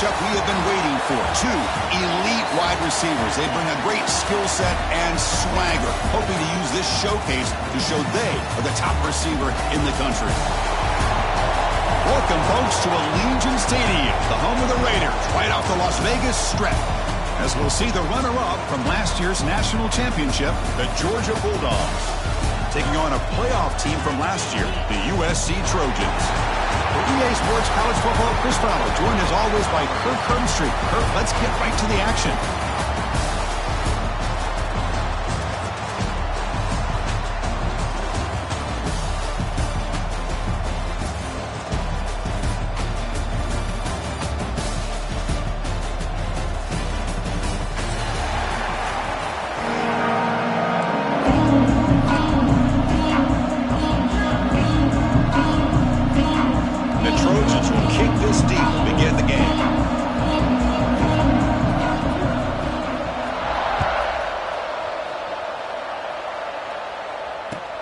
matchup we have been waiting for. Two elite wide receivers. They bring a great skill set and swagger, hoping to use this showcase to show they are the top receiver in the country. Welcome, folks, to Allegiant Stadium, the home of the Raiders, right off the Las Vegas Strip. As we'll see the runner-up from last year's national championship, the Georgia Bulldogs, taking on a playoff team from last year, the USC Trojans. For EA Sports College Football, Chris Fowler, joined as always by Kirk Herbstreit. Kirk, let's get right to the action.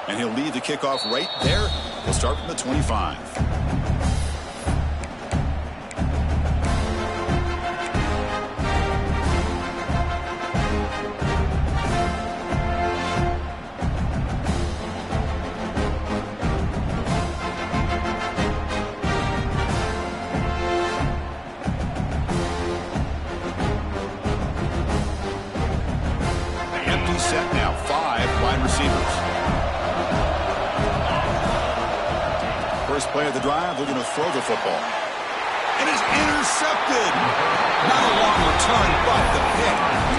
And he'll lead the kickoff right there. We'll start from the 25. Empty set now, 5 wide receivers. First play of the drive, they're going to throw the football. It is intercepted. Not a long return, but the pick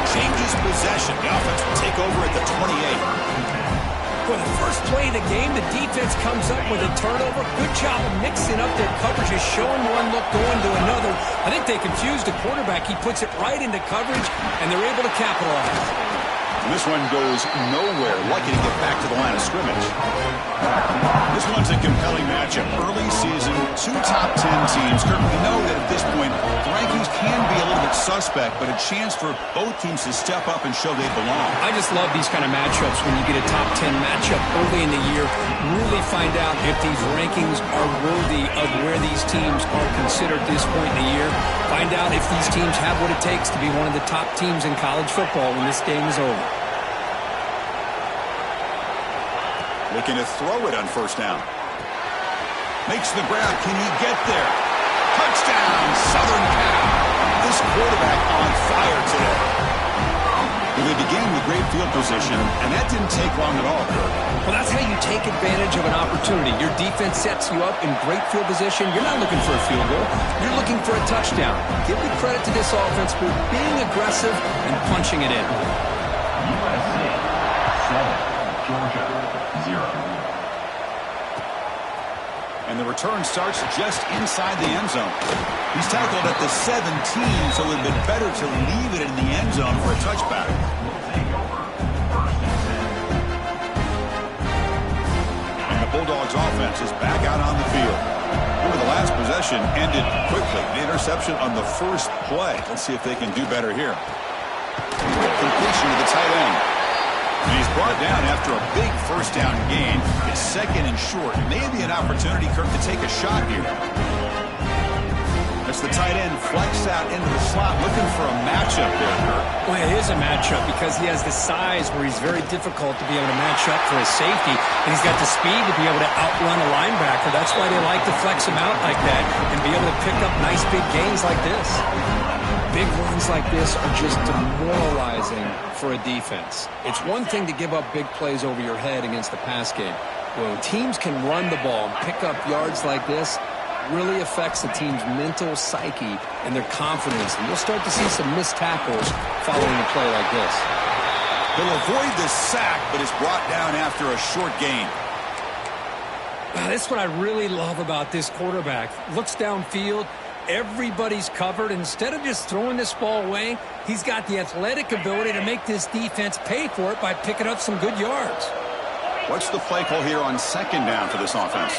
changes possession. The offense will take over at the 28. For the first play of the game, the defense comes up with a turnover. Good job of mixing up their coverages, showing one look, going to another. I think they confused the quarterback. He puts it right into coverage, and they're able to capitalize. And this one goes nowhere. Lucky to get back to the line of scrimmage. This one's a compelling matchup. Early season, 2 top 10 teams. Kirk, we know that at this point, the rankings can be a little bit suspect, but a chance for both teams to step up and show they belong. I just love these kind of matchups when you get a top 10 matchup early in the year. Really find out if these rankings are worthy of where these teams are considered at this point in the year. Find out if these teams have what it takes to be one of the top teams in college football when this game is over. Looking to throw it on first down. Makes the grab. Can he get there? Touchdown, Southern Cal. This quarterback on fire today. Well, they began with great field position, and that didn't take long at all, Kirk. Well, that's how you take advantage of an opportunity. Your defense sets you up in great field position. You're not looking for a field goal. You're looking for a touchdown. Give the credit to this offense for being aggressive and punching it in. USC 7, Georgia 0. And the return starts just inside the end zone. He's tackled at the 17, so it would have been better to leave it in the end zone for a touchback. And the Bulldogs offense is back out on the field. Remember, the last possession ended quickly. The interception on the first play. Let's see if they can do better here. Completion to the tight end. And he's brought down after a big first down gain. It's second and short. Maybe an opportunity, Kirk, to take a shot here. As the tight end flexed out into the slot, looking for a matchup there, Kirk. Well, it is a matchup because he has the size where he's very difficult to be able to match up for his safety, and he's got the speed to be able to outrun a linebacker. That's why they like to flex him out like that and be able to pick up nice big gains like this. Big runs like this are just demoralizing for a defense. It's one thing to give up big plays over your head against the pass game. When teams can run the ball and pick up yards like this, really affects the team's mental psyche and their confidence. And you'll start to see some missed tackles following a play like this. He'll avoid the sack, but is brought down after a short gain. That's what I really love about this quarterback. Looks downfield. Everybody's covered. Instead of just throwing this ball away, he's got the athletic ability to make this defense pay for it by picking up some good yards. What's the play call here on second down for this offense?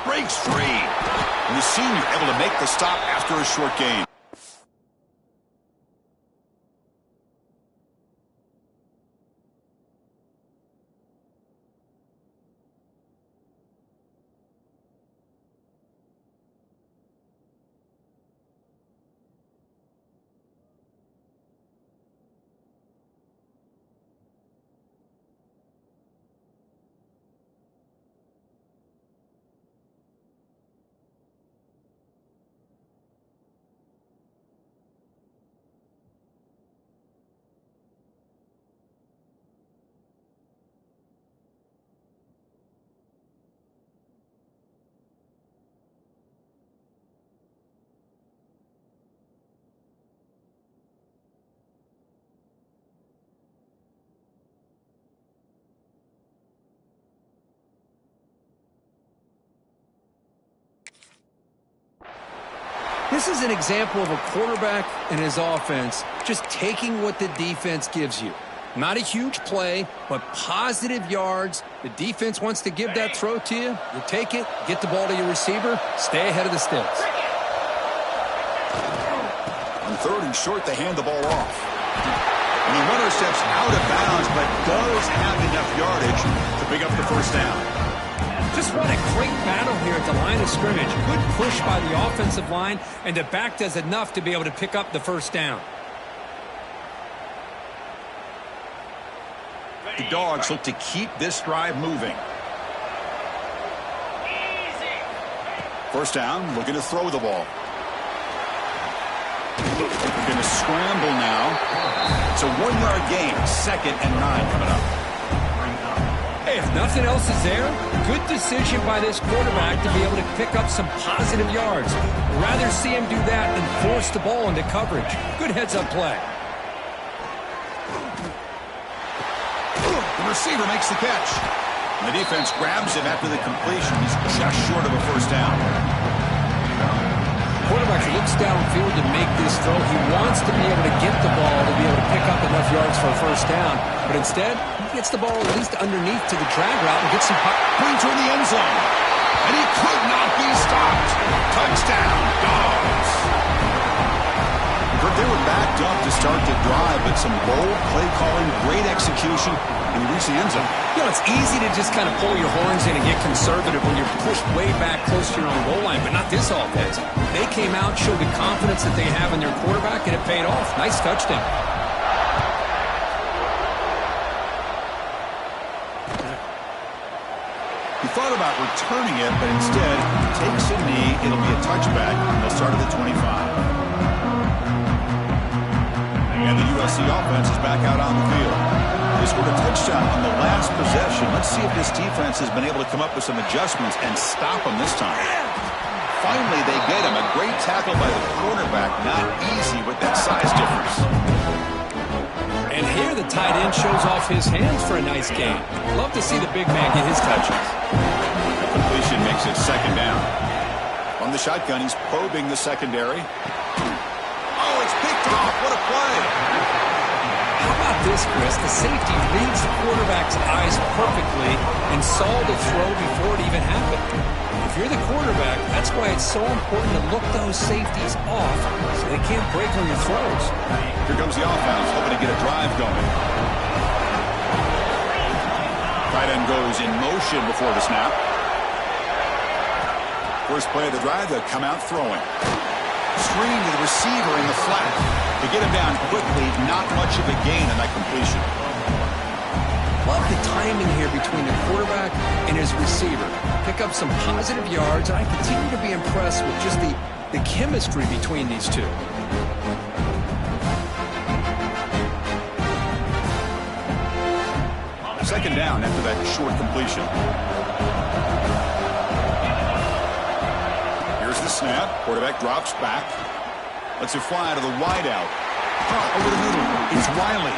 Breaks free. And the senior able to make the stop after a short gain. This is an example of a quarterback and his offense just taking what the defense gives you. Not a huge play, but positive yards. The defense wants to give that throw to you. You take it, get the ball to your receiver, stay ahead of the sticks. On 3rd and short, they hand the ball off. And the runner steps out of bounds, but does have enough yardage to pick up the first down. Just what a great battle here at the line of scrimmage. Good push by the offensive line, and the back does enough to be able to pick up the first down. The Dogs look to keep this drive moving. First down, looking to throw the ball. They're going to scramble now. It's a 1-yard gain. 2nd and 9 coming up. Hey, if nothing else is there, good decision by this quarterback to be able to pick up some positive yards. Rather see him do that than force the ball into coverage. Good heads-up play. The receiver makes the catch. And the defense grabs him after the completion. He's just short of a first down. Quarterback looks downfield to make this throw. He wants to be able to get the ball to be able to pick up enough yards for a first down. But instead, he gets the ball at least underneath to the drag route and gets some points toward the end zone. And he could not be stopped. Touchdown, Dogs. They were backed up to start the drive, but some bold play calling, great execution, and he reached the end zone. You know, it's easy to just kind of pull your horns in and get conservative when you're pushed way back close to your own goal line, but not this offense. They came out, showed the confidence that they have in their quarterback, and it paid off. Nice touchdown. He thought about returning it, but instead takes a knee. It'll be a touchback, and they'll start at the 25. And the USC offense is back out on the field. They scored a touchdown on the last possession. Let's see if this defense has been able to come up with some adjustments and stop them this time. Finally, they get him. A great tackle by the cornerback. Not easy with that size difference. And here the tight end shows off his hands for a nice gain. Love to see the big man get his touches. The completion makes it 2nd down. On the shotgun, he's probing the secondary. Oh, it's picked off. What a play. How about this, Chris? The safety reads the quarterback's eyes perfectly and saw the throw before it even happened. If you're the quarterback, that's why it's so important to look those safeties off so they can't break on your throws. Here comes the offense, hoping to get a drive going. Tight end goes in motion before the snap. First play of the drive, they'll come out throwing. Screen to the receiver in the flat. To get him down quickly, not much of a gain on that completion. Love the timing here between the quarterback and his receiver. Pick up some positive yards, and I continue to be impressed with just the chemistry between these two. Second down after that short completion. Here's the snap. Quarterback drops back. Lets it fly to the wideout. Over the middle. It's Wiley.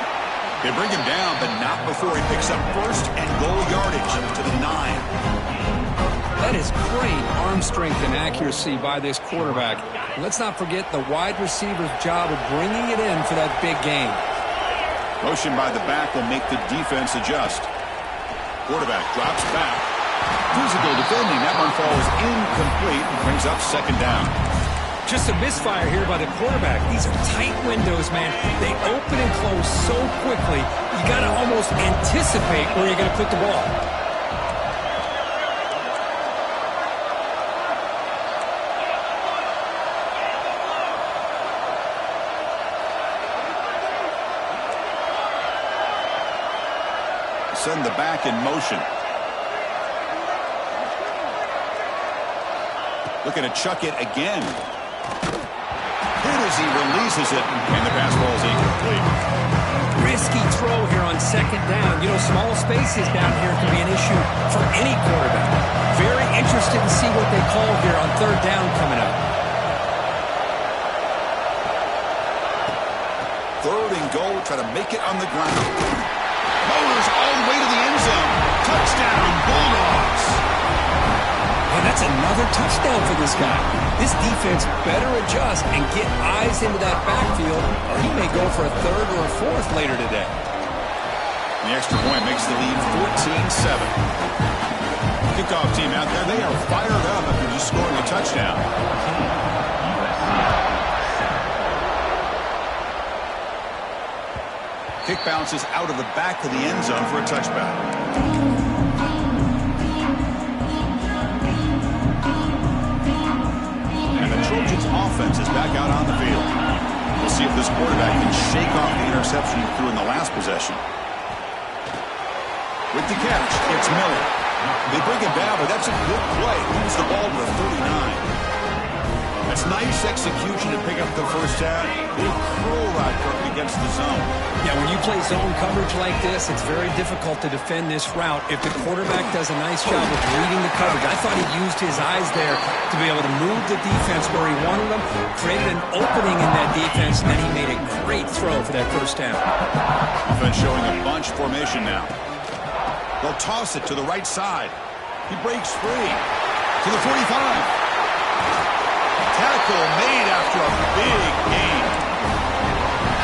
They bring him down, but not before he picks up first and goal yardage to the 9. That is great arm strength and accuracy by this quarterback. Let's not forget the wide receiver's job of bringing it in for that big gain. Motion by the back will make the defense adjust. Quarterback drops back. Physical defending. That one falls incomplete and brings up 2nd down. Just a misfire here by the quarterback. These are tight windows, man. They open and close so quickly, you got to almost anticipate where you're going to put the ball. Send the back in motion. Looking to chuck it again. Hit as he releases it, and the pass ball is incomplete. Risky throw here on 2nd down. You know, small spaces down here can be an issue for any quarterback. Very interested to see what they call here on 3rd down coming up. 3rd and goal, try to make it on the ground. Motors all the way to the end zone. Touchdown, Bulldogs. and that's another touchdown for this guy. This defense better adjust and get eyes into that backfield, or he may go for a third or a fourth later today. The extra point makes the lead 14-7. Kickoff team out there, they are fired up after just scoring a touchdown. Kick bounces out of the back of the end zone for a touchback. And the Trojans offense is back out on the field. We'll see if this quarterback can shake off the interception he threw in the last possession. With the catch, it's Miller. They bring it down, but that's a good play. Moves the ball to the 39. That's nice execution to pick up the first down. They curl that against the zone. Yeah, when you play zone coverage like this, it's very difficult to defend this route if the quarterback does a nice job of reading the coverage. I thought he used his eyes there to be able to move the defense where he wanted them, created an opening in that defense, and then he made a great throw for that first down. Offense showing a bunch formation now. They'll toss it to the right side. He breaks free to the 45. Tackle made after a big gain.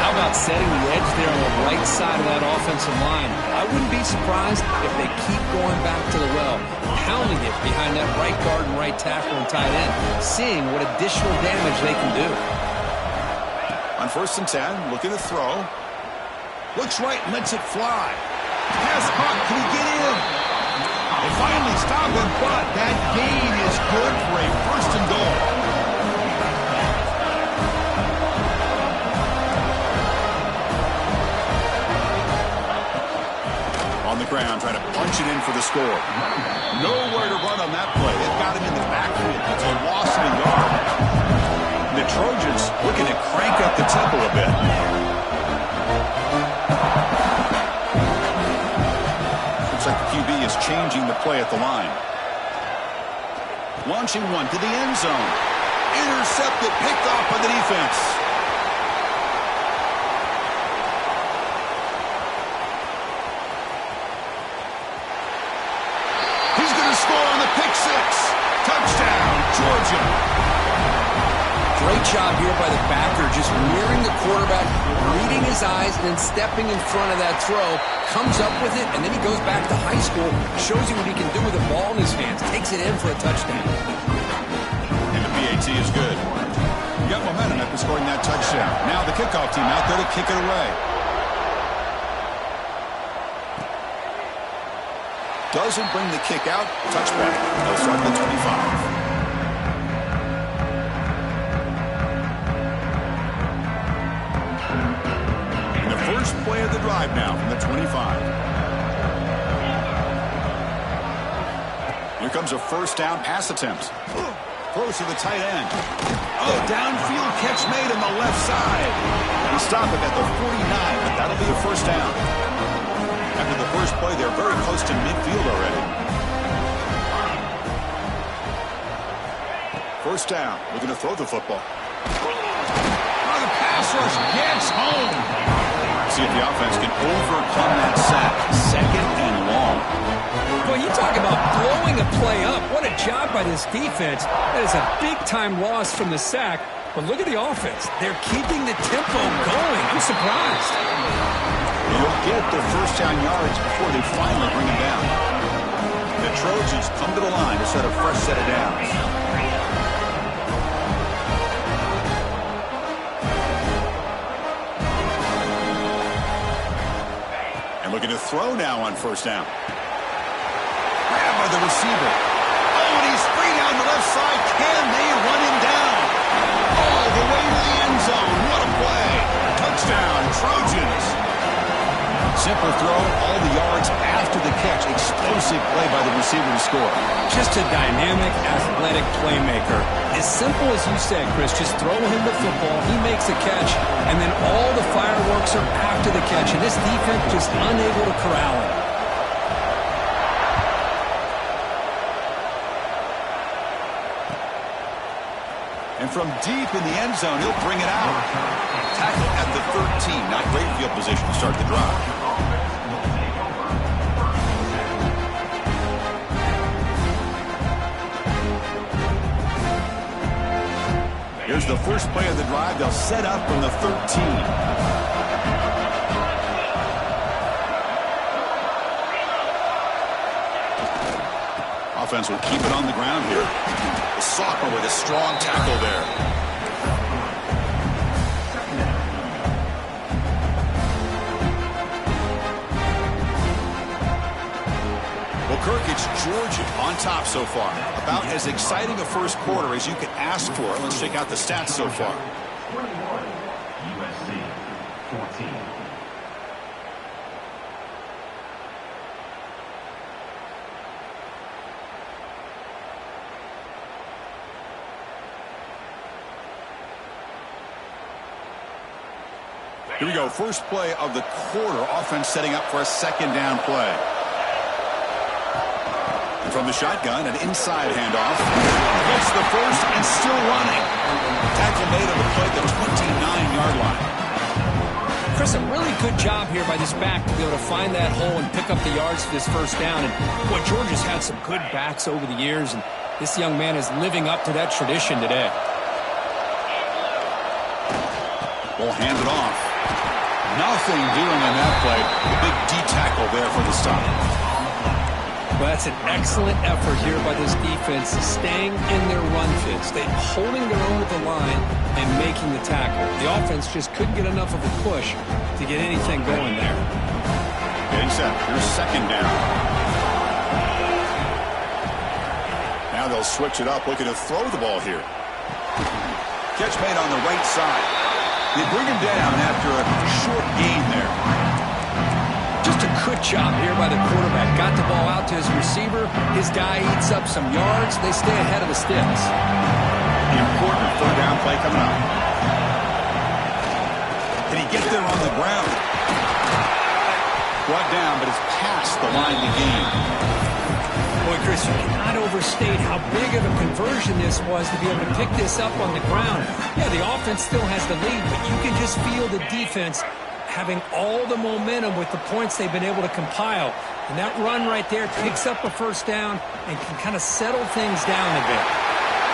How about setting the edge there on the right side of that offensive line? I wouldn't be surprised if they keep going back to the well, pounding it behind that right guard and right tackle and tight end, seeing what additional damage they can do. On 1st and 10, looking to throw. Looks right and lets it fly. Pass caught. Can he get in? They finally stop him, but that gain is good for a 1st and goal. On the ground, trying to punch it in for the score. Nowhere to run on that play. They've got him in the backfield. It's a loss of a yard. And the Trojans looking to crank up the tempo a bit. Looks like the QB is changing the play at the line. Launching one to the end zone. Intercepted, picked off by the defense. He's going to score on the pick six. Touchdown, Georgia. Great job here by the backer, just mirroring the quarterback, reading his eyes, and then stepping in front of that throw, comes up with it, and then he goes back to high school, shows you what he can do with the ball in his hands, takes it in for a touchdown. And the PAT is good. You got momentum after scoring that touchdown. Now the kickoff team out there to kick it away. Doesn't bring the kick out. Touchback. They'll start at the 25. First play of the drive now from the 25. Here comes a first down pass attempt. Close to the tight end. Oh, downfield catch made on the left side. He stopped it at the 49, but that'll be a first down. After the first play, they're very close to midfield already. First down. Looking to throw the football. Oh, the pass rush gets home. See if the offense can overcome that sack. 2nd and long. Well, you talk about blowing a play up. What a job by this defense. That is a big-time loss from the sack. But look at the offense. They're keeping the tempo going. I'm surprised. They'll get their first down yards before they finally bring him down. The Trojans come to the line to set a fresh set of downs. Looking to throw now on first down. Grabbed by the receiver. Oh, and he's free down the left side. Can they run him down? All the way to the end zone. What a play. Touchdown, Trojans. Simple throw, all the yards after the catch. Explosive play by the receiver to score. Just a dynamic, athletic playmaker. As simple as you said, Chris, just throw him the football, he makes a catch, and then all the fireworks are after the catch, and this defense just unable to corral him. And from deep in the end zone, he'll bring it out. Tackle at the 13. Not great field position to start the drive. Here's the first play of the drive. They'll set up from the 13. Offense will keep it on the ground here. The Sophomore with a strong tackle there. Well, Kirk, it's Georgia on top so far. About as exciting a first quarter as you could ask for. Let's check out the stats so far. 21, USC 14. Here we go. First play of the quarter. Offense setting up for a second down play. And from the shotgun, an inside handoff. Gets the first and still running. Tackle made on the play at the 29-yard line. Chris, a really good job here by this back to be able to find that hole and pick up the yards for this first down. And boy, Georgia's had some good backs over the years, and this young man is living up to that tradition today. We'll hand it off. Nothing doing in that play. The big D-tackle there for the stop. Well, that's an excellent effort here by this defense, staying in their run fits. They're holding their own at the line and making the tackle. The offense just couldn't get enough of a push to get anything going there. Getting set. Here's second down. Now they'll switch it up, looking to throw the ball here. Catch made on the right side. They bring him down after a short gain there. Just a good job here by the quarterback. Got the ball out to his receiver. His guy eats up some yards. They stay ahead of the sticks. The important third down play coming up. Can he get there on the ground? Brought down, but it's past the line to gain. Boy, Chris, you cannot overstate how big of a conversion this was to be able to pick this up on the ground. Yeah, the offense still has the lead, but you can just feel the defense having all the momentum with the points they've been able to compile. And that run right there picks up a first down and can kind of settle things down a bit.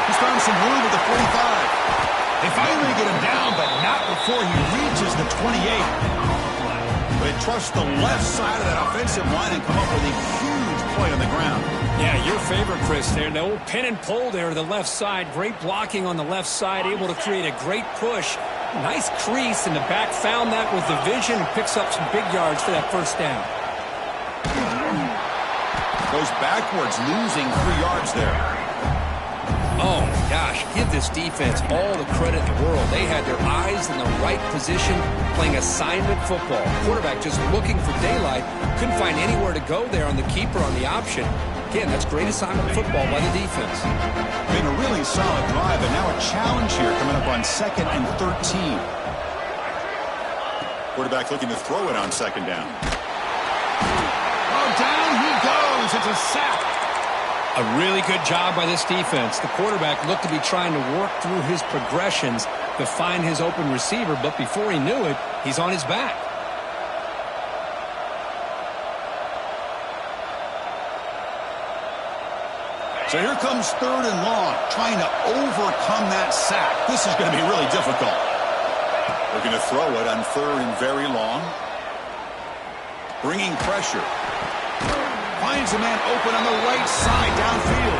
He's found some room at the 45. They finally get him down, but not before he reaches the 28. They trust the left side of that offensive line and come up with a huge play on the ground. Yeah, your favorite, Chris, there. The old pin and pull there to the left side. Great blocking on the left side, able to create a great push. Nice crease, and the back found that with the vision and picks up some big yards for that first down. Goes backwards, losing 3 yards there. Oh, my gosh, give this defense all the credit in the world. They had their eyes in the right position, playing assignment football. Quarterback just looking for daylight. Couldn't find anywhere to go there on the keeper on the option. Again, that's great assignment football by the defense. Been a really solid drive, and now a challenge here coming up on 2nd and 13. Quarterback looking to throw it on 2nd down. Oh, down he goes. It's a sack. A really good job by this defense. The quarterback looked to be trying to work through his progressions to find his open receiver, but before he knew it, he's on his back. So here comes 3rd and long, trying to overcome that sack. This is going to be really difficult. We're going to throw it on 3rd and very long. Bringing pressure. Finds a man open on the right side downfield.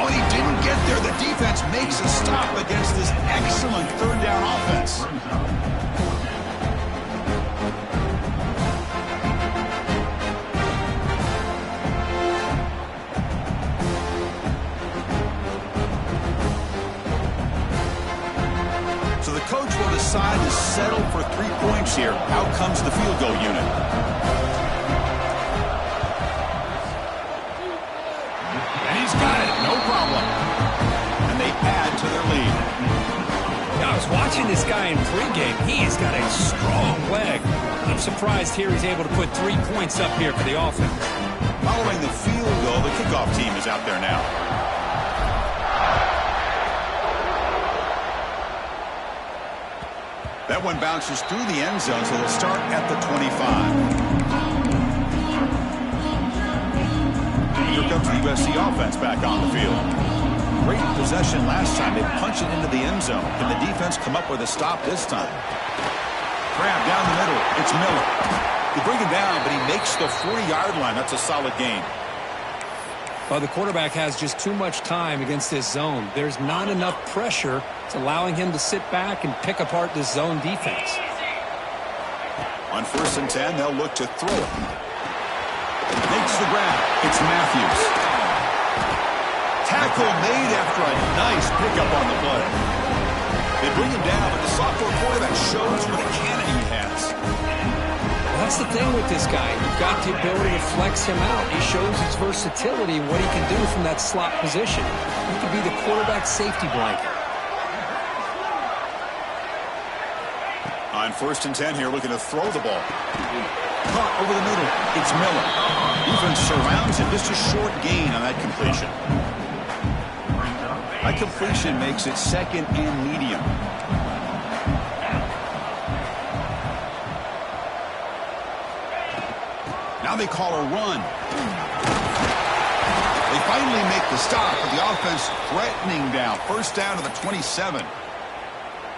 Oh, he didn't get there. The defense makes a stop against this excellent 3rd down offense. So the coach will decide to settle for 3 points here. Out comes the field goal unit. He's got it, no problem. And they add to their lead. Now, I was watching this guy in pregame. He's got a strong leg. I'm surprised here he's able to put 3 points up here for the offense. Following the field goal, the kickoff team is out there now. That one bounces through the end zone, so they'll start at the 25. Here comes the USC offense back on the field. great possession last time. They punched it into the end zone. Can the defense come up with a stop this time? Grab down the middle. It's Miller. They bring him down, but he makes the 40-yard line. That's a solid gain. Well, the quarterback has just too much time against this zone. There's not enough pressure. It's allowing him to sit back and pick apart this zone defense. On 1st and 10, they'll look to throw it. Makes the grab. It's Matthews. Tackle made after a nice pickup on the play. They bring him down, but the sophomore quarterback shows what a cannon he has. Well, that's the thing with this guy. You've got the ability to flex him out. He shows his versatility and what he can do from that slot position. He could be the quarterback safety blanket. On 1st and 10 here, looking to throw the ball. Caught over the middle. It's Miller. Defense surrounds him. Just a short gain on that completion. That completion makes it 2nd and medium. Now they call a run. They finally make the stop, but the offense threatening down. 1st down to the 27.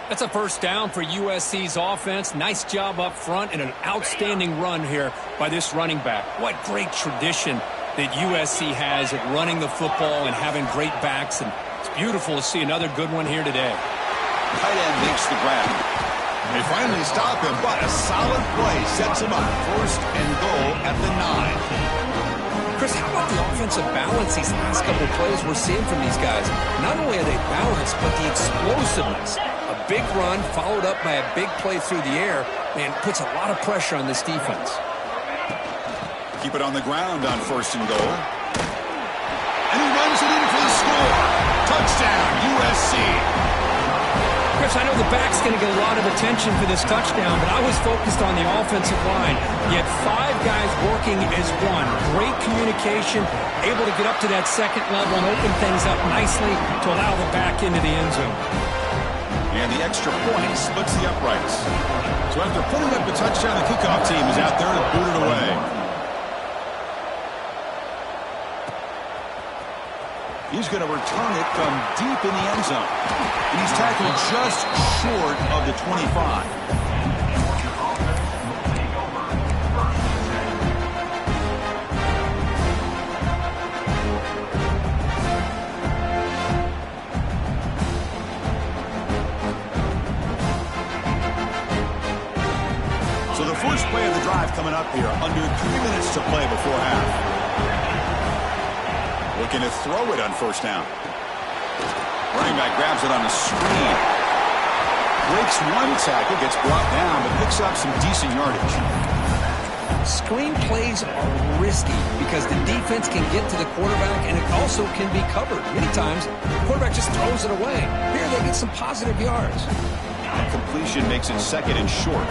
That's a 1st down for USC's offense. Nice job up front and an outstanding run here by this running back. What great tradition that USC has at running the football and having great backs. And it's beautiful to see another good one here today. Tight end makes the grab. They finally stop him, but a solid play sets him up. 1st and goal at the 9. Chris, how about the offensive balance these last couple plays we're seeing from these guys? Not only are they balanced, but the explosiveness. A big run followed up by a big play through the air, man, puts a lot of pressure on this defense. Keep it on the ground on 1st and goal. And he runs it in for the score. Touchdown, USC. Chris, I know the back's going to get a lot of attention for this touchdown, but I was focused on the offensive line. You had 5 guys working as one. Great communication, able to get up to that 2nd level and open things up nicely to allow the back into the end zone. And the extra point splits the uprights. So after putting up the touchdown, the kickoff team is out there to boot it away. He's going to return it from deep in the end zone. And he's tackled just short of the 25. So the first play of the drive coming up here, under 3 minutes to play before half. Looking to throw it on 1st down. Running back grabs it on a screen. Breaks one tackle, gets brought down, but picks up some decent yardage. Screen plays are risky because the defense can get to the quarterback and it also can be covered. Many times, the quarterback just throws it away. Here they get some positive yards. Completion makes it 2nd and short.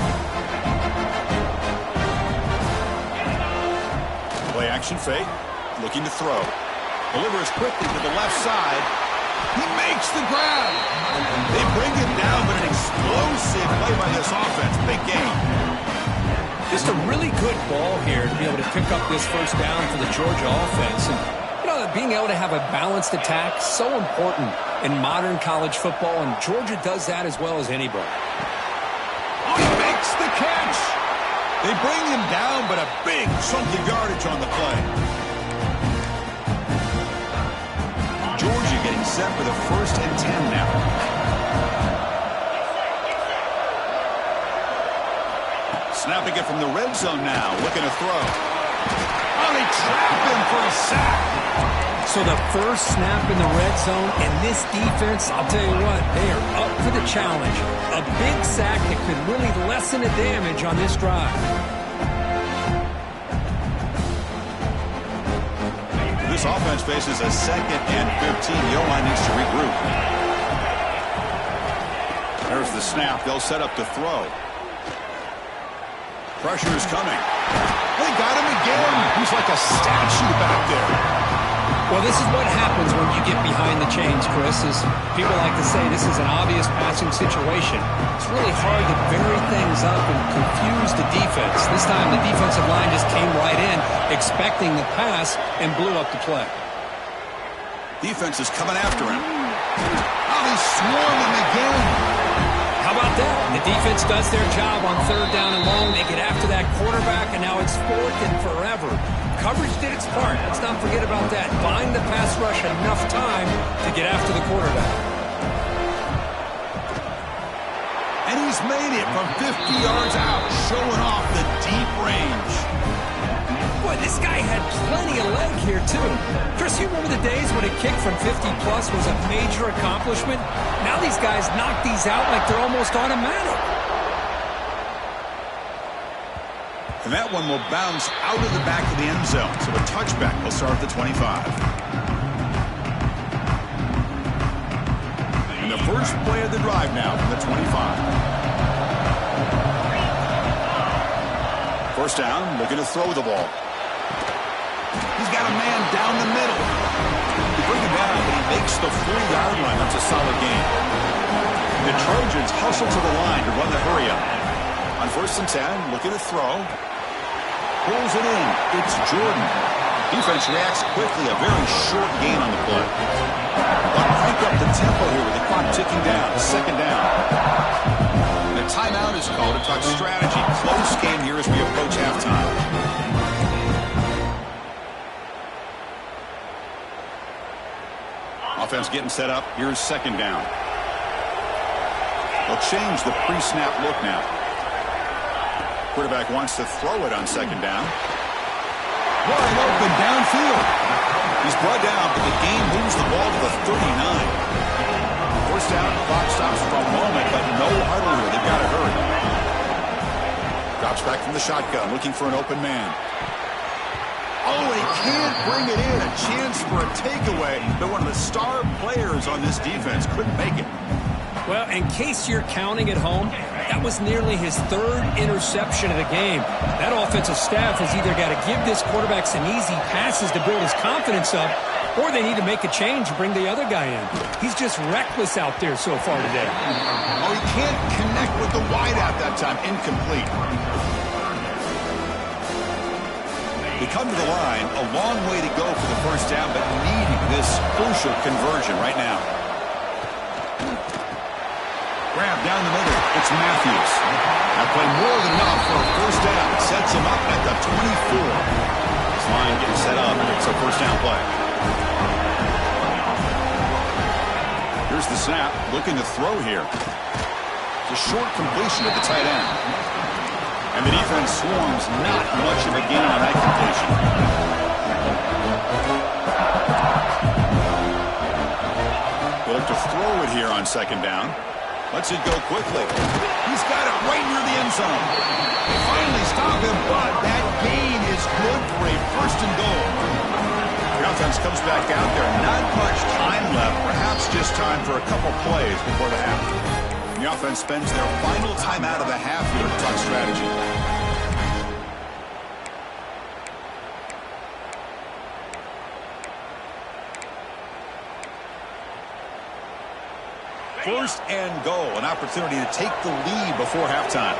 Play action fake. Looking to throw. Delivers quickly to the left side. He makes the grab. They bring him down, but an explosive play by this offense. Big game. Just a really good ball here to be able to pick up this 1st down for the Georgia offense. And, you know, being able to have a balanced attack, so important in modern college football, and Georgia does that as well as anybody. Oh, he makes the catch. They bring him down, but a big chunk of yardage on the play. Georgia getting set for the 1st and 10 now. Snapping it from the red zone now, looking to throw. Oh, they trap him for a sack. So the first snap in the red zone, and this defense, I'll tell you what, they are up for the challenge. A big sack that could really lessen the damage on this drive. This offense faces a 2nd and 15. The O-line needs to regroup. There's the snap. They'll set up to throw. Pressure is coming. They got him again. He's like a statue back there. Well, this is what happens when you get behind the chains, Chris. As people like to say, this is an obvious passing situation. It's really hard to vary things up and confuse the defense. This time, the defensive line just came right in, expecting the pass, and blew up the play. Defense is coming after him. Oh, he's swarming again. How about that? The defense does their job on third down and long. They get after that quarterback, and now it's fourth and forever. Coverage did its part. Let's not forget about that. Buying the pass rush enough time to get after the quarterback. And he's made it from 50 yards out, showing off the deep range. Boy, this guy had plenty of leg here, too. Chris, you remember the days when a kick from 50-plus was a major accomplishment? Now these guys knock these out like they're almost automatic. And that one will bounce out of the back of the end zone. So a touchback will start at the 25. And the first play of the drive now from the 25. First down, looking to throw the ball. He's got a man down the middle. They bring him down, but he makes the 40-yard line. That's a solid gain. The Trojans hustle to the line to run the hurry-up. On first and 10, looking to throw. Pulls it in. It's Jordan. Defense reacts quickly. A very short gain on the play. But crank up the tempo here with the clock ticking down. Second down. The timeout is called to talk strategy. Close game here as we approach halftime. Offense getting set up. Here's second down. They'll change the pre-snap look now. Quarterback wants to throw it on second down. Wide open downfield. He's brought down, but the game moves the ball to the 39. First down, clock stops for a moment, but no huddle here. They've got to hurry. Drops back from the shotgun, looking for an open man. Oh, he can't bring it in. A chance for a takeaway, but one of the star players on this defense couldn't make it. Well, in case you're counting at home, that was nearly his third interception of the game. That offensive staff has either got to give this quarterback some easy passes to build his confidence up, or they need to make a change and bring the other guy in. He's just reckless out there so far today. Oh, he can't connect with the wideout that time. Incomplete. They come to the line, a long way to go for the first down, but needing this crucial conversion right now. Grab down the middle. It's Matthews. That play more than enough for a first down. It sets him up at the 24. This line getting set up. It's a first down play. Here's the snap. Looking to throw here. It's a short completion at the tight end. And the defense swarms. Not much of a gain on that completion. They look to throw it here on second down. Lets it go quickly. He's got it right near the end zone. They finally stop him, but that gain is good for a first and goal. The offense comes back out there. Not much time left. Perhaps just time for a couple plays before the half. And the offense spends their final timeout of the half here to talk strategy. First and goal, an opportunity to take the lead before halftime.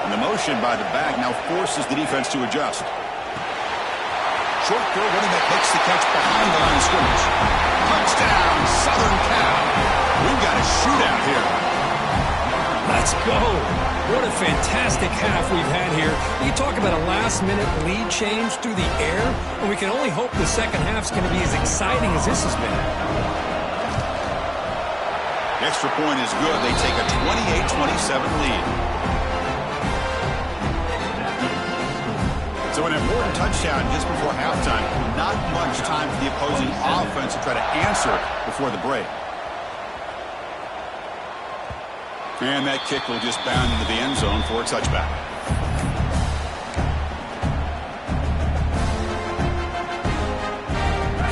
And the motion by the back now forces the defense to adjust. Short throw, running back makes the catch behind the line of scrimmage. Touchdown, Southern Cal. We've got a shootout here. Let's go. What a fantastic half we've had here. You talk about a last-minute lead change through the air, and we can only hope the second half's going to be as exciting as this has been. The extra point is good. They take a 28-27 lead. So an important touchdown just before halftime. Not much time for the opposing offense to try to answer before the break. And that kick will just bound into the end zone for a touchback.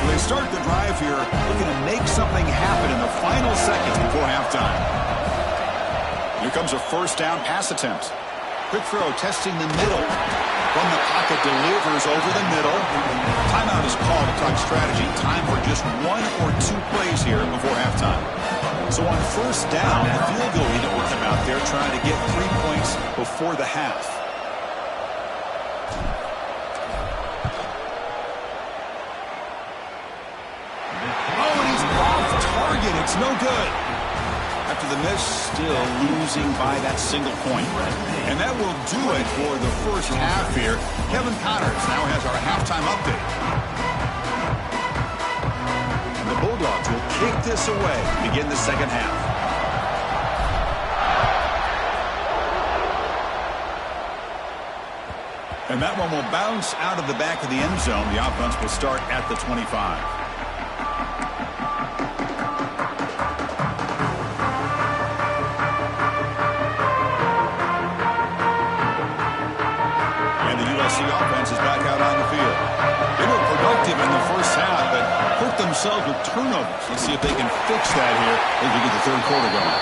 They start the drive here, looking to make something happen in the final seconds before halftime. Here comes a first down pass attempt. Quick throw, testing the middle. From the pocket, delivers over the middle. Timeout is called to talk strategy. Time for just one or two plays here before halftime. So on first down, the field goal unit will come out there trying to get 3 points before the half. It's no good. After the miss, still losing by that single point. And that will do it for the first half here. Kevin Connors now has our halftime update. And the Bulldogs will kick this away to begin the second half. And that one will bounce out of the back of the end zone. The offense will start at the 25. And the USC offense is back out on the field. They were productive in the first half, but hurt themselves with turnovers. Let's see if they can fix that here as we get the third quarter going.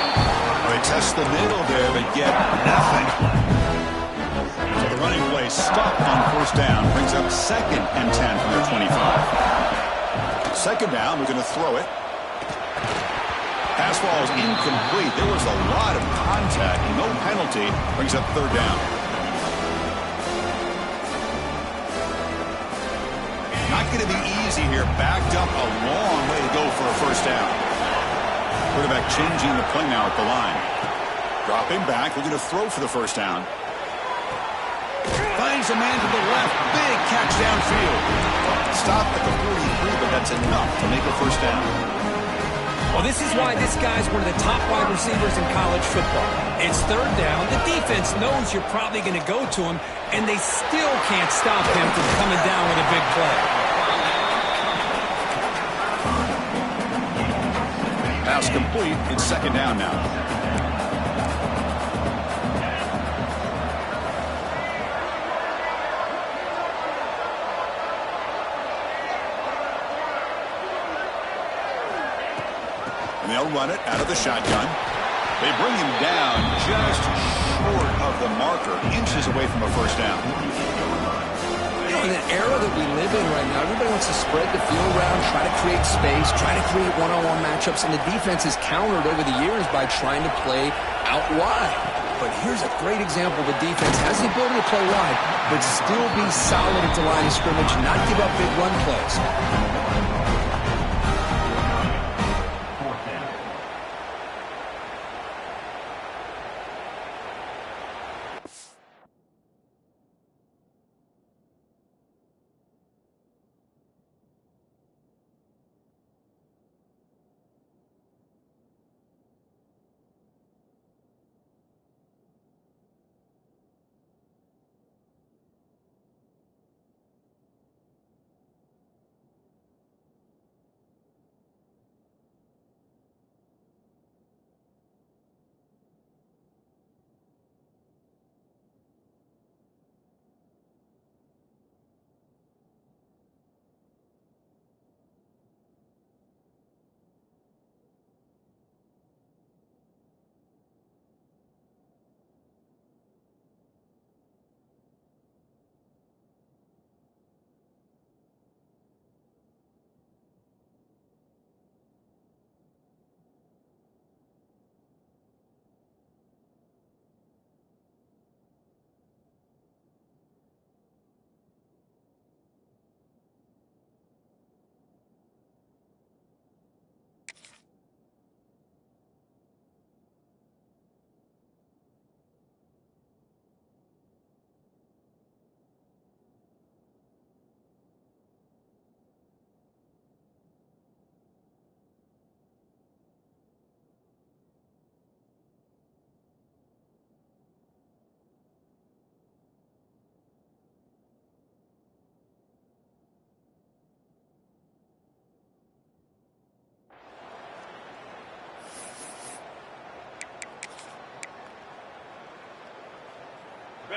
Well, they test the middle there, but get nothing. The running play stopped on first down, brings up 2nd and 10 from their 25. Second down, we're going to throw it. Pass ball is incomplete. There was a lot of contact, no penalty, brings up third down. Not going to be easy here, backed up a long way to go for a first down. Quarterback changing the play now at the line. Dropping back, we're going to throw for the first down. Finds a man to the left. Big catch downfield. Stop at the 43, but that's enough to make a first down. Well, this is why this guy's one of the top wide receivers in college football. It's third down. The defense knows you're probably going to go to him, and they still can't stop him from coming down with a big play. Pass complete. It's second down now. And they'll run it out of the shotgun. They bring him down just short of the marker, inches away from a first down. You know, in an era that we live in right now, everybody wants to spread the field around, try to create space, try to create one-on-one matchups, and the defense has countered over the years by trying to play out wide. But here's a great example. The defense has the ability to play wide, but still be solid at the line of scrimmage, not give up big run plays.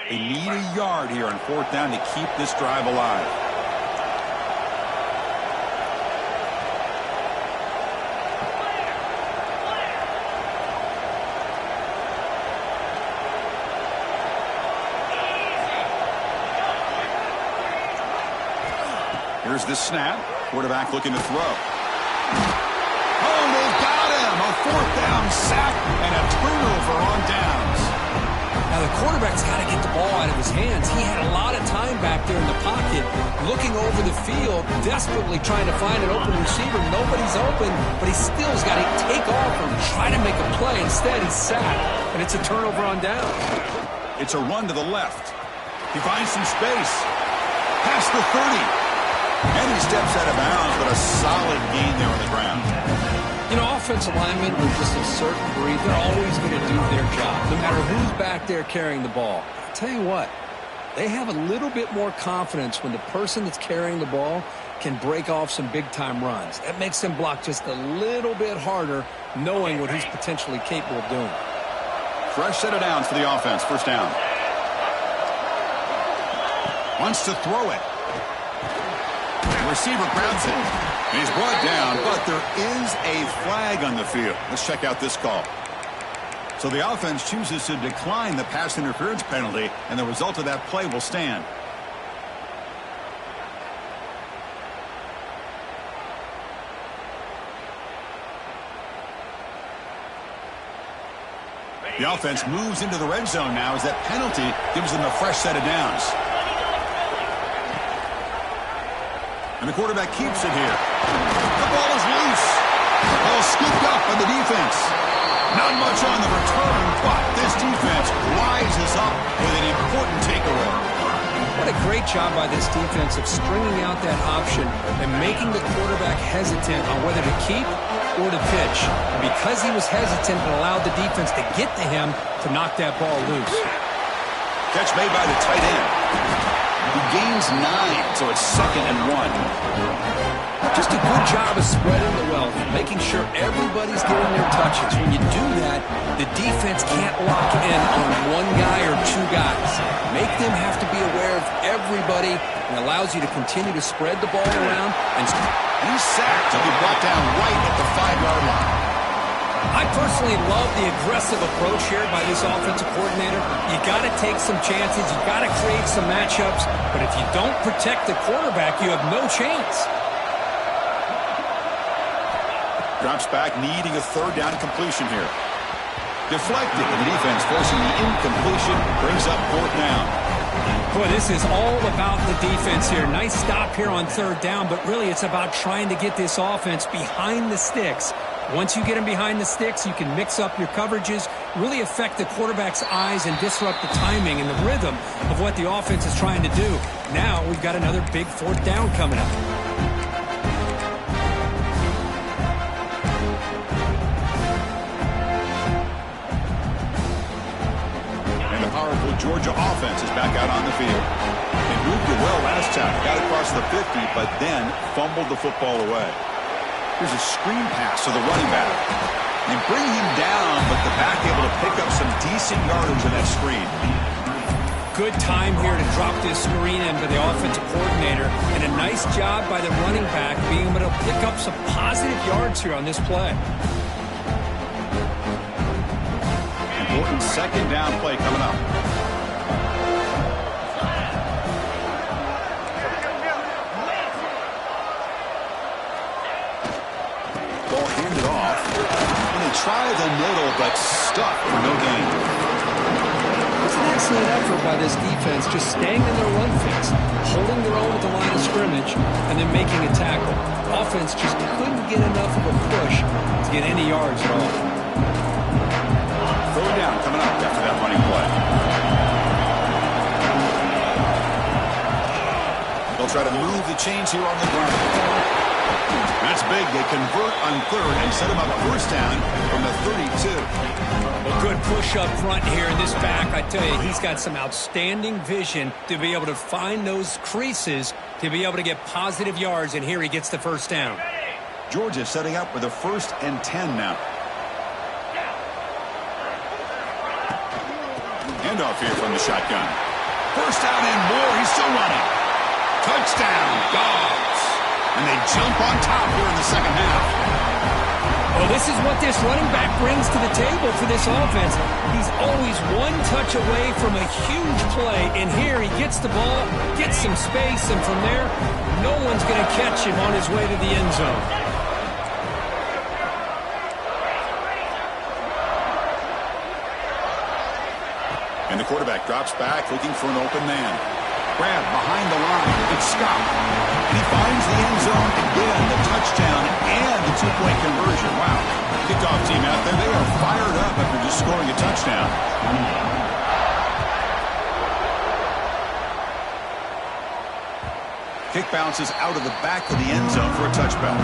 They need a yard here on fourth down to keep this drive alive. Here's the snap. Quarterback looking to throw. Oh, they got him. A fourth down sack and a turnover on downs. Now, the the quarterback's got to get the ball out of his hands. He had a lot of time back there in the pocket, looking over the field, desperately trying to find an open receiver. Nobody's open, but he still's got to take off and try to make a play. Instead, he's sacked, and it's a turnover on down. It's a run to the left. He finds some space. Past the 30. And he steps out of bounds, but a solid gain there on the ground. You know, offensive linemen are just a certain breed. They're always going to do their job, no matter who's back there carrying the ball. I'll tell you what, they have a little bit more confidence when the person that's carrying the ball can break off some big-time runs. That makes them block just a little bit harder, knowing what he's potentially capable of doing. Fresh set of downs for the offense. First down. Wants to throw it. The receiver grabs it. And he's brought down, but there is a flag on the field. Let's check out this call. So the offense chooses to decline the pass interference penalty, and the result of that play will stand. The offense moves into the red zone now as that penalty gives them a fresh set of downs. And the quarterback keeps it here. The ball is loose. Ball scooped up by the defense. Not much on the return, but this defense rises up with an important takeaway. What a great job by this defense of stringing out that option and making the quarterback hesitant on whether to keep or to pitch. And because he was hesitant, it allowed the defense to get to him to knock that ball loose. Catch made by the tight end. He gains 9, so it's 2nd and 1. Just a good job of spreading the wealth, making sure everybody's getting their touches. When you do that, the defense can't lock in on one guy or two guys. Make them have to be aware of everybody, and allows you to continue to spread the ball around. And he's sacked. He'll be brought down right at the 5-yard line. I personally love the aggressive approach here by this offensive coordinator. You got to take some chances. You got to create some matchups. But if you don't protect the quarterback, you have no chance. Drops back, needing a 3rd down completion here. Deflected, and the defense forcing the incompletion, brings up 4th down. Boy, this is all about the defense here. Nice stop here on 3rd down, but really it's about trying to get this offense behind the sticks. Once you get them behind the sticks, you can mix up your coverages, really affect the quarterback's eyes and disrupt the timing and the rhythm of what the offense is trying to do. Now we've got another big 4th down coming up. And the powerful Georgia offense is back out on the field. They moved it well last time, got across the 50, but then fumbled the football away. Here's a screen pass to the running back. They bring him down, but the back able to pick up some decent yardage in that screen. Good time here to drop this screen in by the offensive coordinator, and a nice job by the running back being able to pick up some positive yards here on this play. Important 2nd down play coming up. Try the middle, but stuck for no gain. It's an excellent effort by this defense, just staying in their run fix, holding their own at the line of scrimmage, and then making a tackle. The offense just couldn't get enough of a push to get any yards at all. 3rd down coming up after that running play. They'll try to move the chains here on the ground. That's big. They convert on 3rd and set him up 1st down from the 32. A good push up front here in this back. I tell you, he's got some outstanding vision to be able to find those creases to be able to get positive yards, and here he gets the 1st down. Georgia setting up with a 1st and 10 now. Handoff here from the shotgun. 1st down and more. He's still running. Touchdown, Dogs. And they jump on top here in the 2nd half. Well, this is what this running back brings to the table for this offense. He's always one touch away from a huge play, and here he gets the ball, gets some space, and from there, no one's going to catch him on his way to the end zone. And the quarterback drops back, looking for an open man. Grab behind the line. It's Scott. And he finds the end zone again, the touchdown and the two-point conversion. Wow. Kickoff team out there, they are fired up after just scoring a touchdown. Kick bounces out of the back of the end zone for a touchback.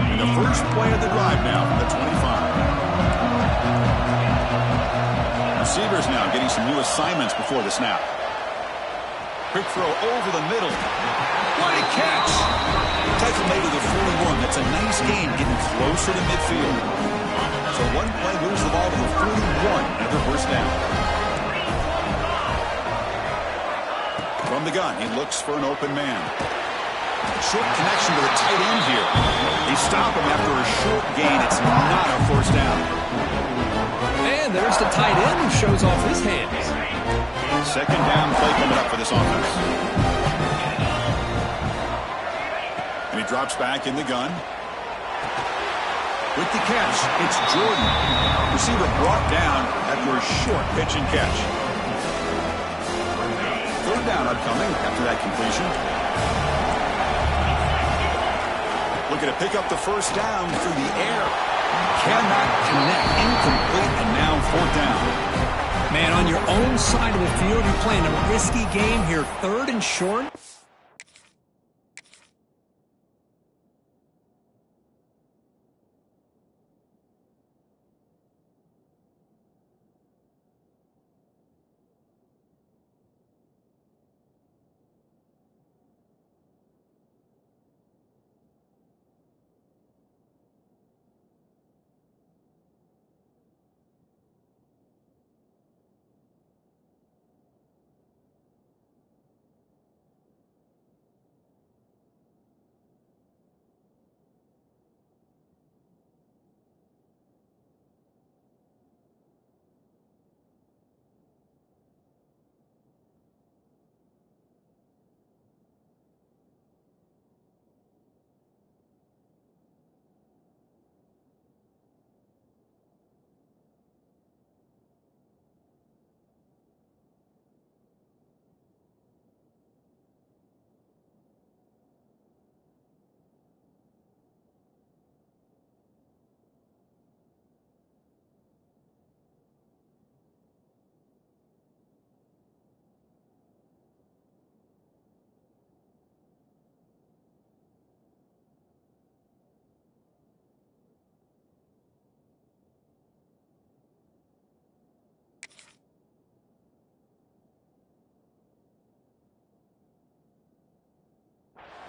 And the first play of the drive now from the 25. Receivers now getting some new assignments before the snap. Quick throw over the middle. What a catch! Tackle made to the 41. That's a nice gain, getting closer to midfield. So one play moves the ball to the 41. Another first down. From the gun, he looks for an open man. Short connection to the tight end here. They stop him after a short gain. It's not a first down. And there's the tight end who shows off his hands. Second down play coming up for this offense. And he drops back in the gun. With the catch, it's Jordan. Receiver brought down after a short pitch and catch. Third down upcoming after that completion. Looking to pick up the first down through the air. Cannot connect. Incomplete, and now fourth down. Man, on your own side of the field, you're playing a risky game here. Third and short.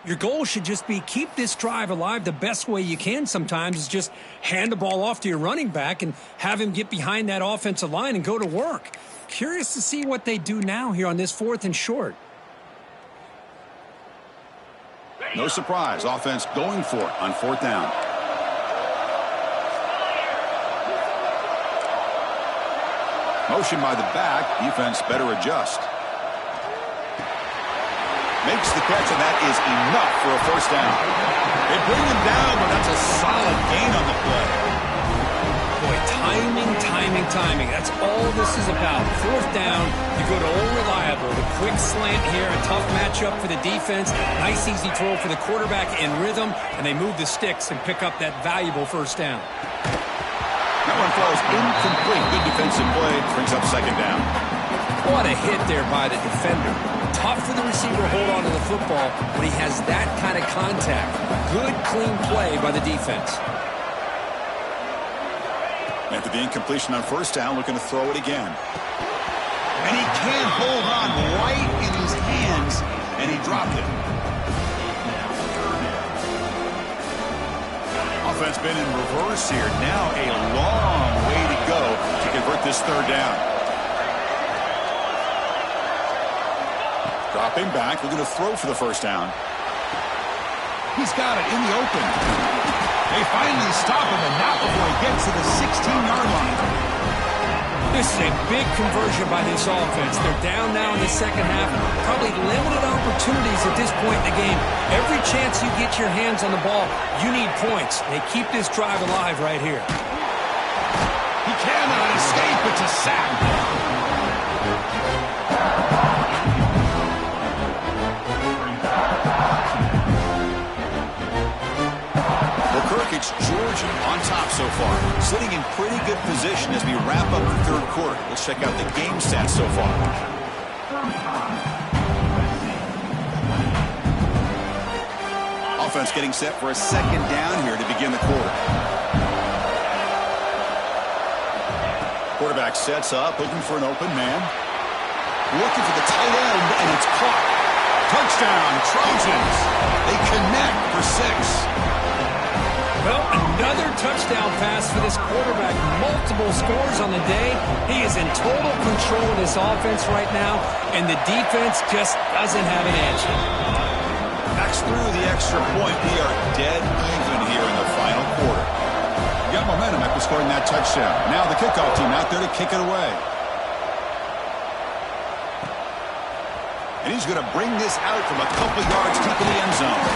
Your goal should just be keep this drive alive the best way you can sometimes is just hand the ball off to your running back and have him get behind that offensive line and go to work. Curious to see what they do now here on this fourth and short. No surprise, offense going for it on fourth down. Motion by the back, defense better adjust. Makes the catch, and that is enough for a first down. They bring him down, but that's a solid gain on the play. Boy, timing. That's all this is about. Fourth down, you go to old reliable. The quick slant here, a tough matchup for the defense. Nice, easy throw for the quarterback in rhythm, and they move the sticks and pick up that valuable first down. That one falls incomplete. Good defensive play. Brings up second down. What a hit there by the defender. Tough for the receiver to hold on to the football when he has that kind of contact. Good, clean play by the defense. After the incompletion on first down, looking to throw it again. And he can't hold on right in his hands, and he dropped it. Offense been in reverse here. Now a long way to go to convert this third down. Dropping back, looking to throw for the first down. He's got it in the open. They finally stop him, and not before he gets to the 16-yard line. This is a big conversion by this offense. They're down now in the second half. Probably limited opportunities at this point in the game. Every chance you get your hands on the ball, you need points. They keep this drive alive right here. He cannot escape. It's a sack. It's Georgia on top so far, sitting in pretty good position as we wrap up the third quarter. Let's check out the game stats so far. Offense getting set for a second down here to begin the quarter. Quarterback sets up, looking for an open man. Looking for the tight end, and it's caught. Touchdown, Trojans. They connect for 6. Well, another touchdown pass for this quarterback. Multiple scores on the day. He is in total control of this offense right now, and the defense just doesn't have an answer. Backs through the extra point. We are dead even here in the final quarter. Got momentum after scoring that touchdown. Now the kickoff team out there to kick it away. And he's going to bring this out from a couple yards deep in the end zone.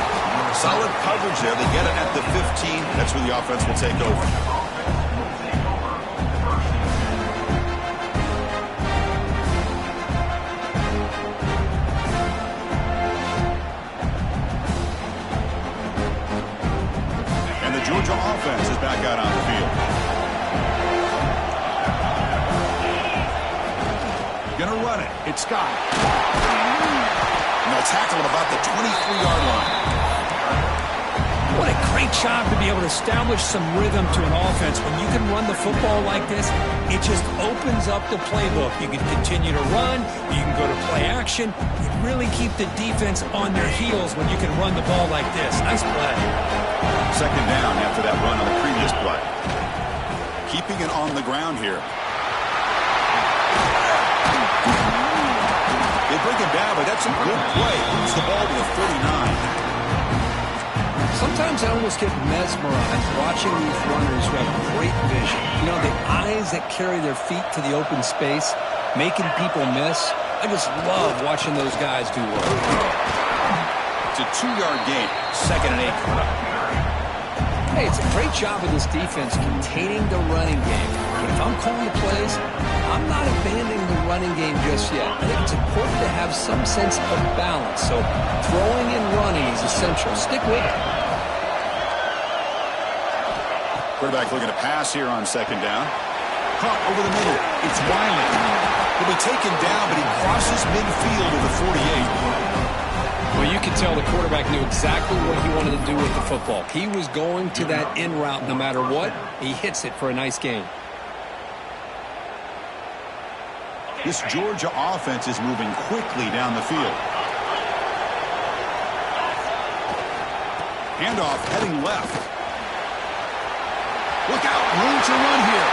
Solid coverage there. They get it at the 15. That's where the offense will take over. And the Georgia offense is back out on the field. Gonna run it. It's Scott. And they'll tackle him about the 23-yard line. What a great job to be able to establish some rhythm to an offense. When you can run the football like this, it just opens up the playbook. You can continue to run. You can go to play action. You really keep the defense on their heels when you can run the ball like this. Nice play. Second down after that run on the previous play. Keeping it on the ground here. They break him down, but that's a good play. Moves the ball to the 39. Sometimes I almost get mesmerized watching these runners who have great vision. You know, the eyes that carry their feet to the open space, making people miss. I just love watching those guys do work. It's a 2-yard gain. Second and 8 coming up. Hey, it's a great job of this defense containing the running game. But if I'm calling the plays, I'm not abandoning the running game just yet. I think it's important to have some sense of balance. So throwing and running is essential. Stick with it. Quarterback looking to pass here on second down. Caught over the middle. It's Wiley. He'll be taken down, but he crosses midfield to the 48. Well, you can tell the quarterback knew exactly what he wanted to do with the football. He was going to that in route no matter what. He hits it for a nice gain. This Georgia offense is moving quickly down the field. Handoff heading left. Look out, room to run here.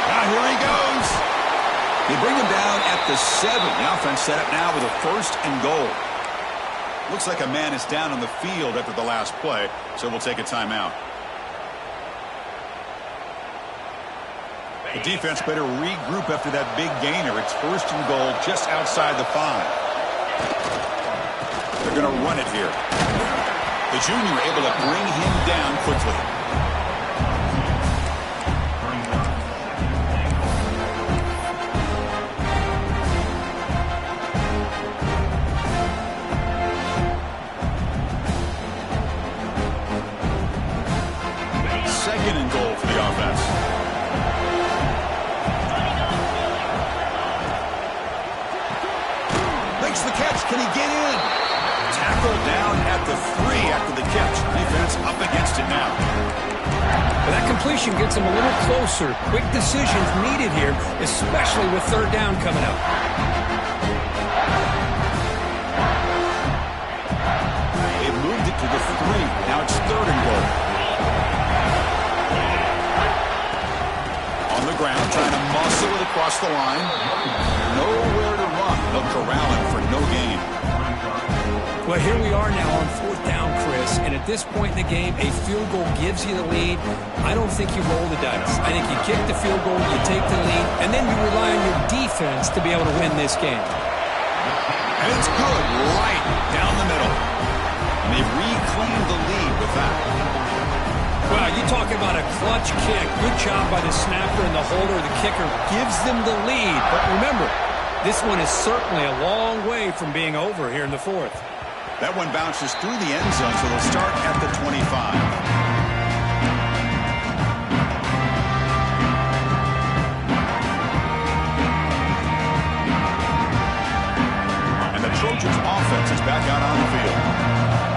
Now here he goes. They bring him down at the 7. The offense set up now with a 1st and goal. Looks like a man is down on the field after the last play, so we'll take a timeout. The defense better regroup after that big gainer. It's 1st and goal just outside the 5. They're going to run it here. The junior able to bring him down quickly. Second and goal for the offense. Makes the catch. Can he get in? Tackle down at the 3 after the catch. Defense up against it now. But that completion gets him a little closer. Quick decisions needed here, especially with third down coming up. They moved it to the 3. Now it's 3rd and goal. On the ground, trying to muscle it across the line. Nowhere to run. They'll corral him for no gain. Well, here we are now on 4th down, Chris. Chris, and at this point in the game, a field goal gives you the lead. I don't think you roll the dice. I think you kick the field goal, you take the lead, and then you rely on your defense to be able to win this game. And it's good right down the middle. And they've reclaimed the lead with that. Well, you talk about a clutch kick. Good job by the snapper and the holder. The kicker gives them the lead. But remember, this one is certainly a long way from being over here in the fourth. That one bounces through the end zone, so they'll start at the 25. And the Trojans' offense is back out on the field.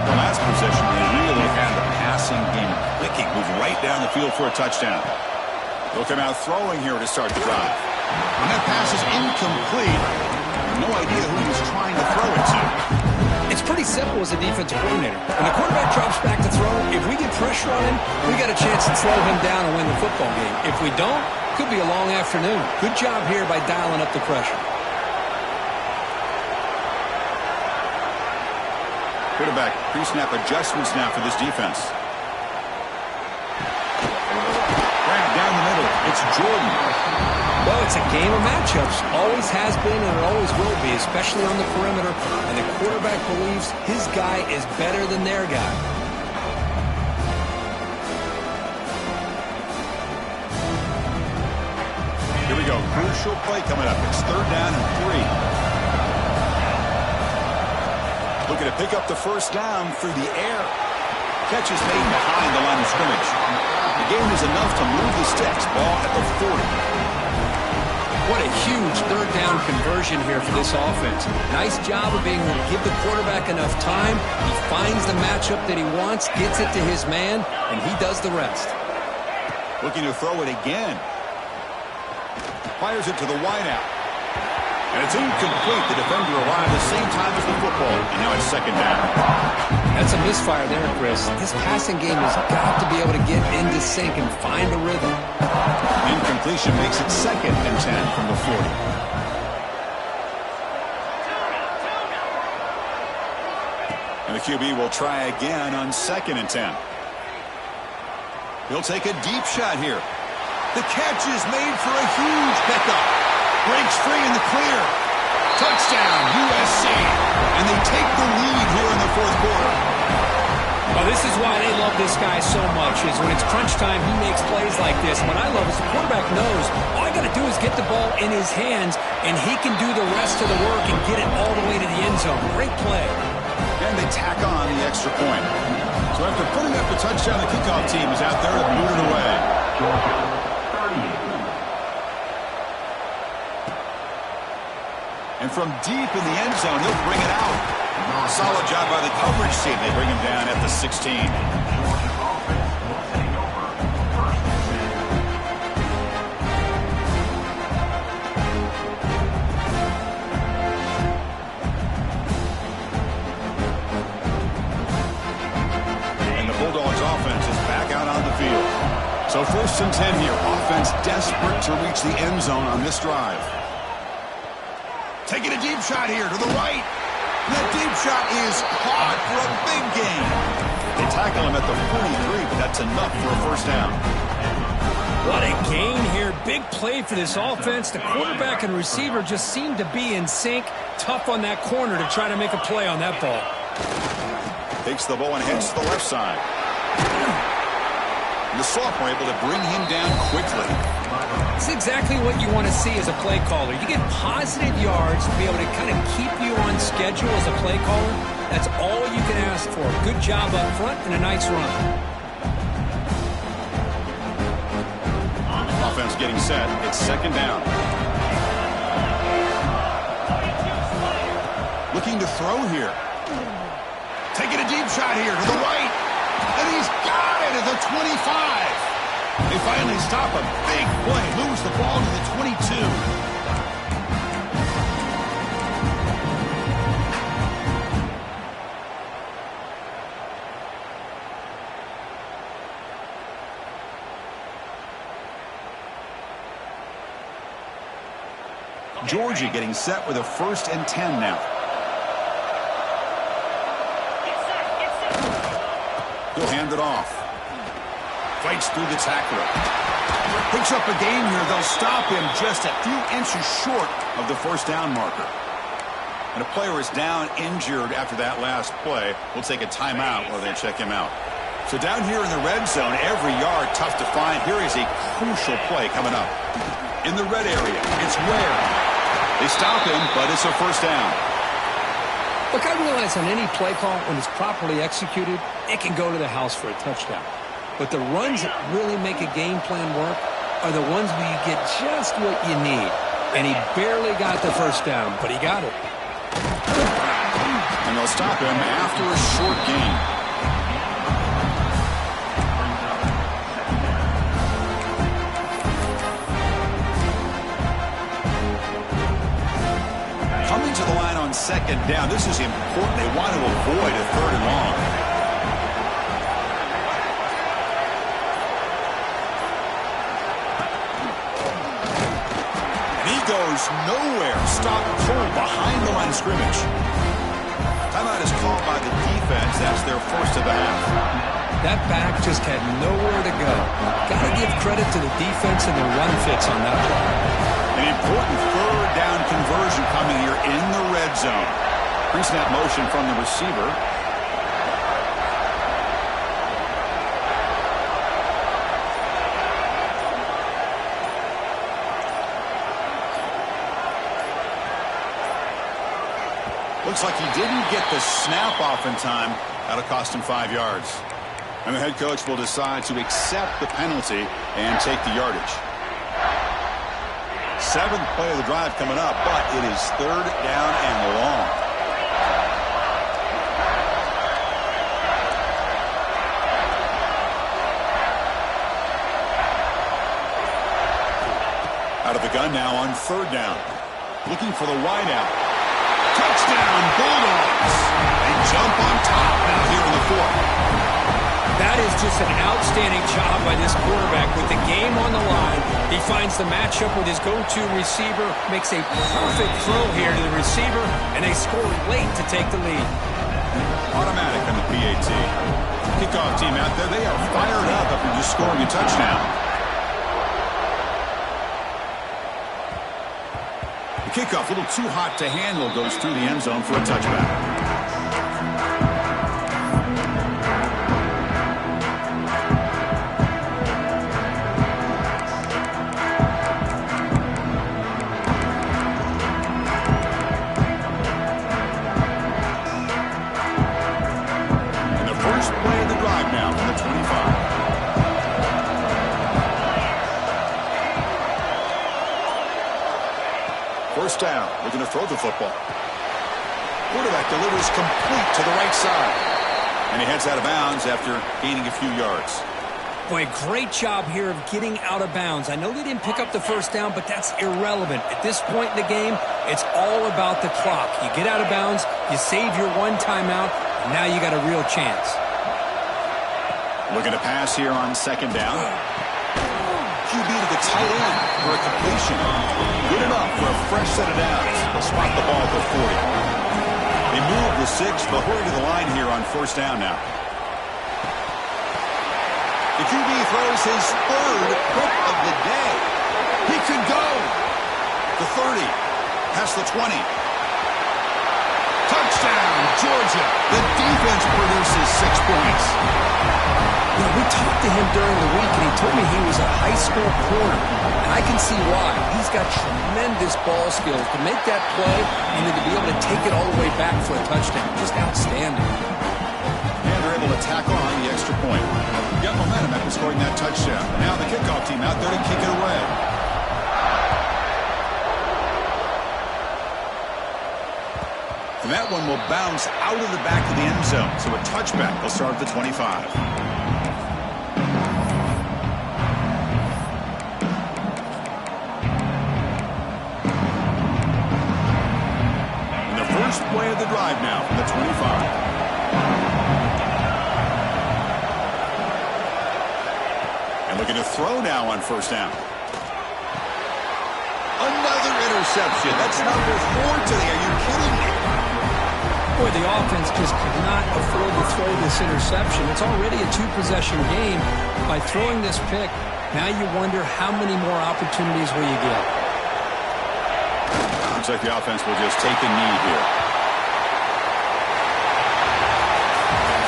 The last possession, they really had the passing game clicking, move right down the field for a touchdown. They'll come out throwing here to start the drive. And that pass is incomplete. No idea who he was trying to throw it to. It's pretty simple as a defensive coordinator. When the quarterback drops back to throw, if we get pressure on him, we got a chance to slow him down and win the football game. If we don't, it could be a long afternoon. Good job here by dialing up the pressure. Quarterback pre-snap adjustments now for this defense. Grab down the middle. It's Jordan. Well, it's a game of matchups. Always has been and it always will be, especially on the perimeter. And the quarterback believes his guy is better than their guy. Here we go. Crucial play coming up. It's 3rd down and 3. Looking to pick up the first down through the air. Catch is made behind the line of scrimmage. The game is enough to move the sticks. Ball at the 40. What a huge 3rd down conversion here for this offense. Nice job of being able to give the quarterback enough time. He finds the matchup that he wants, gets it to his man, and he does the rest. Looking to throw it again. Fires it to the wideout. And it's incomplete. The defender arrived the same time as the football. And now it's 2nd down. That's a misfire there, Chris. This passing game has got to be able to get into sync and find a rhythm. Incompletion makes it 2nd and 10 from the 40. And the QB will try again on 2nd and 10. He'll take a deep shot here. The catch is made for a huge pickup. Breaks free in the clear. Touchdown, USC. And they take the lead here in the 4th quarter. Well, this is why they love this guy so much, is when it's crunch time, he makes plays like this. What I love is the quarterback knows all I got to do is get the ball in his hands, and he can do the rest of the work and get it all the way to the end zone. Great play. And they tack on the extra point. So after putting up the touchdown, the kickoff team is out there to boot it away. And from deep in the end zone, he'll bring it out. Solid job by the coverage team. They bring him down at the 16. And the Bulldogs offense is back out on the field. So 1st and 10 here. Offense desperate to reach the end zone on this drive. Taking a deep shot here to the right. That deep shot is caught for a big gain. They tackle him at the 43, but that's enough for a 1st down. What a gain here. Big play for this offense. The quarterback and receiver just seem to be in sync. Tough on that corner to try to make a play on that ball. Takes the ball and heads to the left side. And the sophomore able to bring him down quickly. It's exactly what you want to see as a play caller. You get positive yards to be able to kind of keep you on schedule as a play caller. That's all you can ask for. Good job up front and a nice run. Offense getting set. It's 2nd down. Looking to throw here. Taking a deep shot here to the right. And he's got it at the 25. They finally stop a big play. Moves the ball to the 22. Georgia getting set with a 1st and 10 now. off. Fights through the tackler. Picks up a gain here. They'll stop him just a few inches short of the first down marker. And a player is down injured after that last play. We'll take a timeout while they check him out. So down here in the red zone, every yard tough to find. Here is a crucial play coming up. In the red area, it's Ware. They stop him, but it's a first down. Look, I realize on any play call, when it's properly executed, it can go to the house for a touchdown. But the runs that really make a game plan work are the ones where you get just what you need. And he barely got the first down, but he got it. And they'll stop him after a short gain. Coming to the line on second down, this is important. They want to avoid a third and long. And he goes nowhere. Stop cold behind the line of scrimmage. Timeout is called by the defense. That's their first of the half. That back just had nowhere to go. Got to give credit to the defense and their run fits on that play. An important third down conversion coming here in the red zone. Pre-snap motion from the receiver. Looks like he didn't get the snap off in time. That'll cost him 5 yards. And the head coach will decide to accept the penalty and take the yardage. Seventh play of the drive coming up, but it is third down and long. Out of the gun now on third down. Looking for the wideout. Touchdown, Bulldogs. They jump on top now here in the fourth. That is just an outstanding job by this quarterback. With the game on the line, he finds the matchup with his go-to receiver, makes a perfect throw here to the receiver, and they score late to take the lead. Automatic on the PAT. Kickoff team out there, they are fired up after just scoring a touchdown. The kickoff, a little too hot to handle, goes through the end zone for a touchback. First down, looking to throw the football. Quarterback delivers complete to the right side. And he heads out of bounds after gaining a few yards. Boy, great job here of getting out of bounds. I know they didn't pick up the first down, but that's irrelevant. At this point in the game, it's all about the clock. You get out of bounds, you save your one timeout, and now you got a real chance. Looking to pass here on second down. QB to the tight end for a completion. Good enough for a fresh set of downs. They'll spot the ball at the 40. They move the 6. They'll hurry to the line here on first down now. The QB throws his third pick of the day. He could go. The 30. Past the 20. Touchdown, Georgia. The defense produces 6 points. You know, we talked to him during the week, and he told me he was a high school corner. And I can see why. He's got tremendous ball skills to make that play and then to be able to take it all the way back for a touchdown. Just outstanding. And they're able to tack on the extra point. Got momentum after scoring that touchdown. Now the kickoff team out there to kick it away. And that one will bounce out of the back of the end zone. So a touchback will start at the 25. First play of the drive now from the 25. And looking to throw now on first down. Another interception. That's number 4 today. Are you kidding me? Boy, the offense just could not afford to throw this interception. It's already a two-possession game. By throwing this pick, now you wonder how many more opportunities will you get. Looks like the offense will just take a knee here.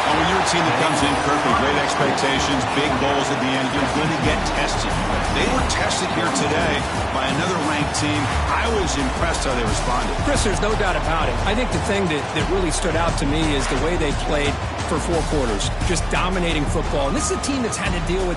Oh, when you're a team that comes in, Kirk, with great expectations, big goals at the end, you're going to get tested. They were tested here today by another ranked team. I was impressed how they responded. Chris, there's no doubt about it. I think the thing that really stood out to me is the way they played for 4 quarters, just dominating football. And this is a team that's had to deal with